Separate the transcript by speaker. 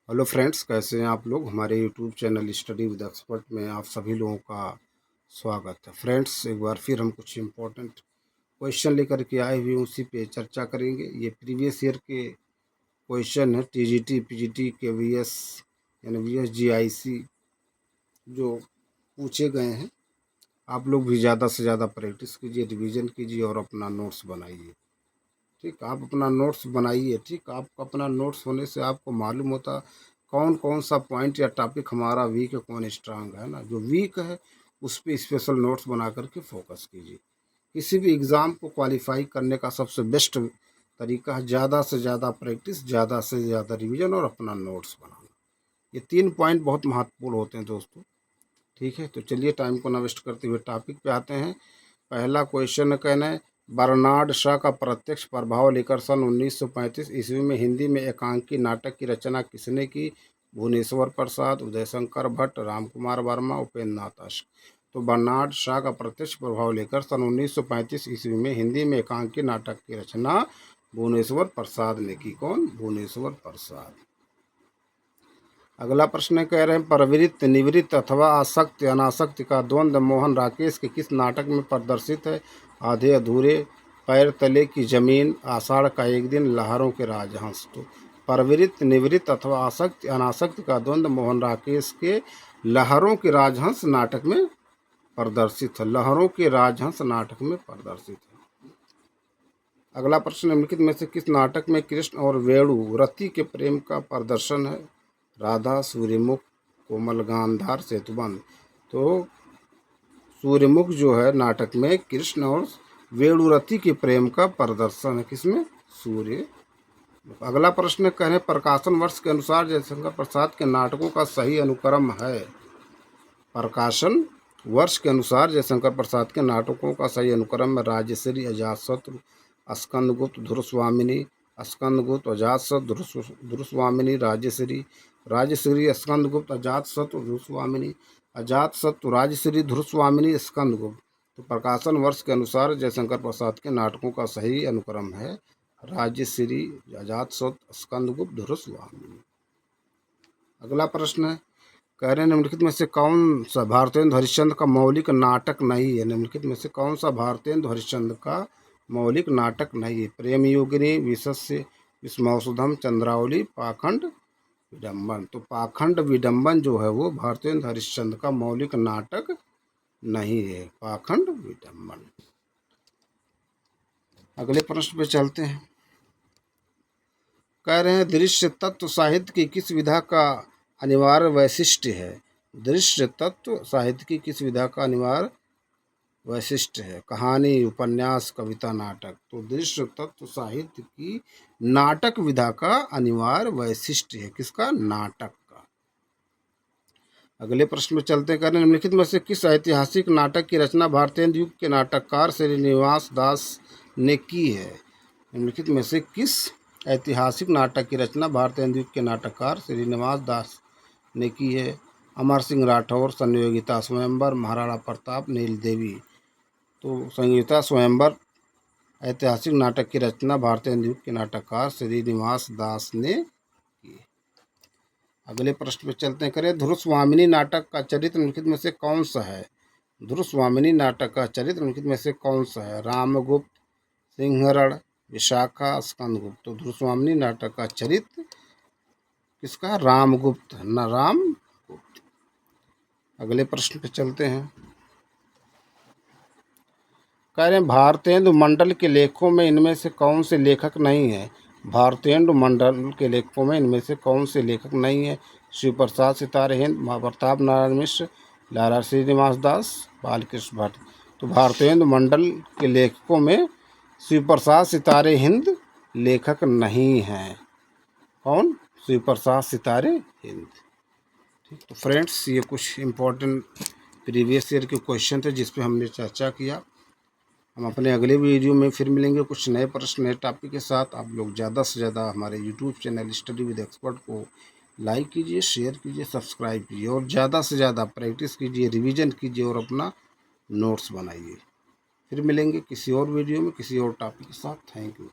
Speaker 1: Hello friends, कैसे हैं आप लोग। हमारे YouTube channel study with expert में आप सभी लोगों का स्वागत है। फ्रेंड्स, एक बार फिर हम कुछ इम्पोर्टेंट क्वेश्चन लेकर के आए हुए हैं, उसी पे चर्चा करेंगे। ये प्रीवियस ईयर के क्वेश्चन है, टीजीटी पीजीटी के वीएस यानी वीएस जीआईसी जो पूछे गए हैं। आप लोग भी ज़्यादा से ज़्यादा प्रैक्टिस कीजिए, रिवीजन कीजिए और अपना नोट्स बनाइए। ठीक, आप अपना नोट्स बनाइए। ठीक, आप अपना नोट्स होने से आपको मालूम होता कौन कौन सा पॉइंट या टॉपिक हमारा वीक है, कौन स्ट्रांग है ना। जो वीक है उस पर स्पेशल नोट्स बना करके फोकस कीजिए। किसी भी एग्ज़ाम को क्वालिफाई करने का सबसे बेस्ट तरीका है ज़्यादा से ज़्यादा प्रैक्टिस, ज़्यादा से ज़्यादा रिवीजन और अपना नोट्स बनाना। ये 3 पॉइंट बहुत महत्वपूर्ण होते हैं दोस्तों। ठीक है, तो चलिए टाइम को ना वेस्ट करते हुए टॉपिक पे आते हैं। पहला क्वेश्चन कहना है, बर्नार्ड शॉ का प्रत्यक्ष प्रभाव लेकर सन 1935 ईस्वी में हिंदी में एकांकी नाटक की रचना किसने की? भुवनेश्वर प्रसाद, उदयशंकर भट्ट, रामकुमार वर्मा, उपेंद्र नाथ अश्क। तो बर्नार्ड शॉ का प्रत्यक्ष प्रभाव लेकर सन 1935 ईस्वी में हिंदी में एकांकी नाटक की रचना भुवनेश्वर प्रसाद ने की। कौन? भुवनेश्वर प्रसाद। अगला प्रश्न कह रहे हैं, प्रवृत्त निवृत्त अथवा आसक्त अनासक्त का द्वंद्व मोहन राकेश के किस नाटक में प्रदर्शित है? आधे अधूरे, पैर तले की जमीन, आषाढ़ का एक दिन, लहरों के राजहंस। तो प्रवृत्त निवृत्त अथवा आसक्त अनासक्त का द्वंद्व मोहन राकेश के लहरों के राजहंस नाटक में प्रदर्शित है। लहरों के राजहंस नाटक में प्रदर्शित है। अगला प्रश्न, निम्नलिखित में से किस नाटक में कृष्ण और वेणु रति के प्रेम का प्रदर्शन है? राधा, सूर्यमुख, कोमल गांधार, सेतुबंध। तो सूर्यमुख जो है नाटक में कृष्ण और वेणुरति के प्रेम का प्रदर्शन है। किसमें? सूर्य। अगला प्रश्न कह रहे हैं, प्रकाशन वर्ष के अनुसार जयशंकर प्रसाद के नाटकों का सही अनुक्रम है? प्रकाशन वर्ष के अनुसार जयशंकर प्रसाद के नाटकों का सही अनुक्रम है राजश्री, अजातशत्रु, स्कंदगुप्त, धुरस्वामिनी, स्कंदगुप्त, अजातशत्रु, धुरस्वामिनी, राजश्री, राजश्री, स्कंदगुप्त, अजातशत्रु, धुरस्वामिनी, अजातशत्रु, राजश्री, धुरस्वामिनी, स्कंदगुप्त। तो प्रकाशन वर्ष के अनुसार जयशंकर प्रसाद के नाटकों का सही अनुक्रम है राजश्री, अजातशत्रु, स्कंदगुप्त, धुरस्वामिनी। अगला प्रश्न है, कह रहे हैं, निम्नलिखित में से कौन सा भारतेंदु हरिश्चंद्र का मौलिक नाटक नहीं है? निम्नलिखित में से कौन सा भारतेंदु हरिश्चंद्र का मौलिक नाटक नहीं है? प्रेम योगिनी, विशस्य, विस्मौषधम, चंद्रावली, पाखंड विडम्बन। तो पाखंड विडम्बन जो है वो भारतेंदु हरिश्चंद्र का मौलिक नाटक नहीं है, पाखंड विडम्बन। अगले प्रश्न पे चलते हैं। कह रहे हैं, दृश्य तत्व साहित्य की किस विधा का अनिवार्य वैशिष्ट्य है? दृश्य तत्व साहित्य की किस विधा का अनिवार्य वैशिष्ट्य है? कहानी, उपन्यास, कविता, नाटक। तो दृश्य तत्व साहित्य की नाटक विधा का अनिवार्य वैशिष्ट्य है। किसका? नाटक का। अगले प्रश्न में चलते हैं। करें, निम्नलिखित में से किस ऐतिहासिक नाटक की रचना भारतेंदु युग के नाटककार श्रीनिवास दास ने की है? निम्नलिखित में से किस ऐतिहासिक नाटक की रचना भारतेंदु युग के नाटककार श्रीनिवास दास ने की है? अमर सिंह राठौर, संयोगिता स्वयंवर, महाराणा प्रताप, नील देवी। तो संयोगिता स्वयंवर ऐतिहासिक नाटक की रचना भारतेंदु युग के नाटककार श्रीनिवास दास ने की। अगले प्रश्न पे चलते हैं। करें, धुरस्वामिनी नाटक का चरित्र निम्नलिखित में से कौन सा है? धुरस्वामिनी नाटक का चरित्र निम्नलिखित में से कौन सा है? रामगुप्त, सिंहरण, विशाखा, स्कंदगुप्त। तो धुरस्वामिनी नाटक का चरित्र किसका? रामगुप्त न रामगुप्त। अगले प्रश्न पे चलते हैं। कह रहे हैं, भारतेंदु मंडल के लेखों में इनमें से कौन से लेखक नहीं है? भारतेंदु मंडल के लेखकों में इनमें से कौन से लेखक नहीं है? शिव प्रसाद सितारे हिंद, प्रताप नारायण मिश्र, लाला श्रीनिवास दास, बालकृष्ण भट्ट। तो भारतेंदु मंडल के लेखकों में शिव प्रसाद सितारे हिंद लेखक नहीं हैं। कौन? शिव प्रसाद सितारे हिंद। ठीक, तो फ्रेंड्स, ये कुछ इम्पोर्टेंट प्रीवियस ईयर के क्वेश्चन थे जिस पे हमने चर्चा किया। हम अपने अगले वीडियो में फिर मिलेंगे कुछ नए प्रश्न, नए टॉपिक के साथ। आप लोग ज़्यादा से ज़्यादा हमारे YouTube channel study with expert को लाइक कीजिए, शेयर कीजिए, सब्सक्राइब कीजिए और ज़्यादा से ज़्यादा प्रैक्टिस कीजिए, रिवीजन कीजिए और अपना नोट्स बनाइए। फिर मिलेंगे किसी और वीडियो में किसी और टॉपिक के साथ। Thank you.